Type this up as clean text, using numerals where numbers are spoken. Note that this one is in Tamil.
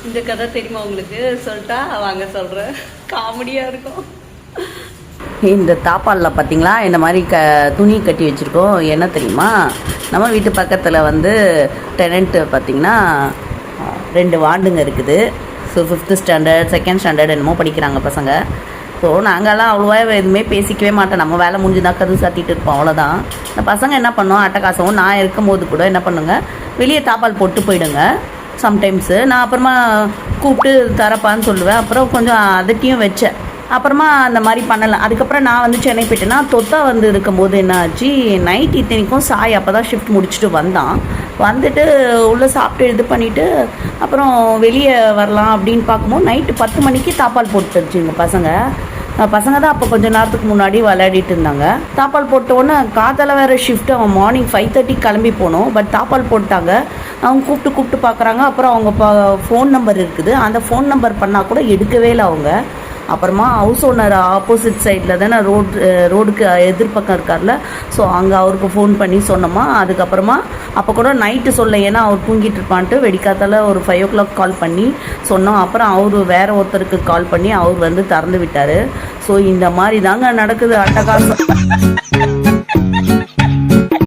இந்த கதை தெரியுமா உங்களுக்கு? சொல்லிட்டா வாங்க சொல்கிறேன். காமெடியாக இருக்கும். இந்த தாப்பாலில் பார்த்தீங்களா இந்த மாதிரி துணி கட்டி வச்சுருக்கோம். என்ன தெரியுமா, நம்ம வீட்டு பக்கத்தில் வந்து டெனண்ட்டு பார்த்திங்கன்னா 2 வார்டுங்க இருக்குது. So 5th standard 2nd standard என்னமோ படிக்கிறாங்க பசங்க. ஸோ நாங்கள்லாம் அவ்வளோவா எதுவுமே பேசிக்கவே மாட்டோம். நம்ம வேலை முடிஞ்சுதான் கது சாத்திட்டு இருப்போம், அவ்வளோதான். இந்த பசங்க என்ன பண்ணோம், அட்டகாசம் நான் இருக்கும்போது கூட என்ன பண்ணுங்க, வெளியே தாப்பால் போட்டு போயிடுங்க சம்டைம்ஸு. நான் அப்புறமா கூப்பிட்டு தரப்பான்னு சொல்லுவேன். அப்புறம் கொஞ்சம் அதட்டியும் வச்சேன். அப்புறமா அந்த மாதிரி பண்ணலை. அதுக்கப்புறம் நான் வந்து சென்னை போயிட்டேன்னா தொத்தா வந்து இருக்கும்போது என்ன ஆச்சு, நைட் இத்தனைக்கும் சாய் அப்போ தான் ஷிஃப்ட் முடிச்சுட்டு வந்தான். வந்துட்டு உள்ளே சாப்பிட்டு இது பண்ணிவிட்டு அப்புறம் வெளியே வரலாம் அப்படின்னு பார்க்கும்போது நைட்டு 10 மணிக்கு தாப்பால் போட்டுருச்சுங்க பசங்க தான் அப்போ கொஞ்சம் நேரத்துக்கு முன்னாடி விளையாடிட்டு இருந்தாங்க. தாப்பால் போட்டோன்னே காத்தால வேறு ஷிஃப்ட், அவன் மார்னிங் 5:30 கிளம்பி போனோம். பட் தாப்பால் போட்டாங்க. அவங்க கூப்பிட்டு பார்க்குறாங்க. அப்புறம் அவங்க ஃபோன் நம்பர் இருக்குது, அந்த ஃபோன் நம்பர் பண்ணால் கூட எடுக்கவே இல்லை அவங்க. அப்புறமா ஹவுஸ் ஓனர் ஆப்போசிட் சைடில் தானே ரோடுக்கு எதிர்பக்கம் இருக்கார்ல, ஸோ அங்கே அவருக்கு ஃபோன் பண்ணி சொன்னோமா. அதுக்கப்புறமா அப்போ கூட நைட்டு சொல்ல, ஏன்னா அவர் தூங்கிட்டு இருப்பான்ட்டு வெடிக்காத்தால ஒரு 5 o'clock கால் பண்ணி சொன்னோம். அப்புறம் அவர் வேறு ஒருத்தருக்கு கால் பண்ணி அவர் வந்து திறந்து விட்டார். ஸோ இந்த மாதிரி தாங்க நடக்குது அட்டகாசம்.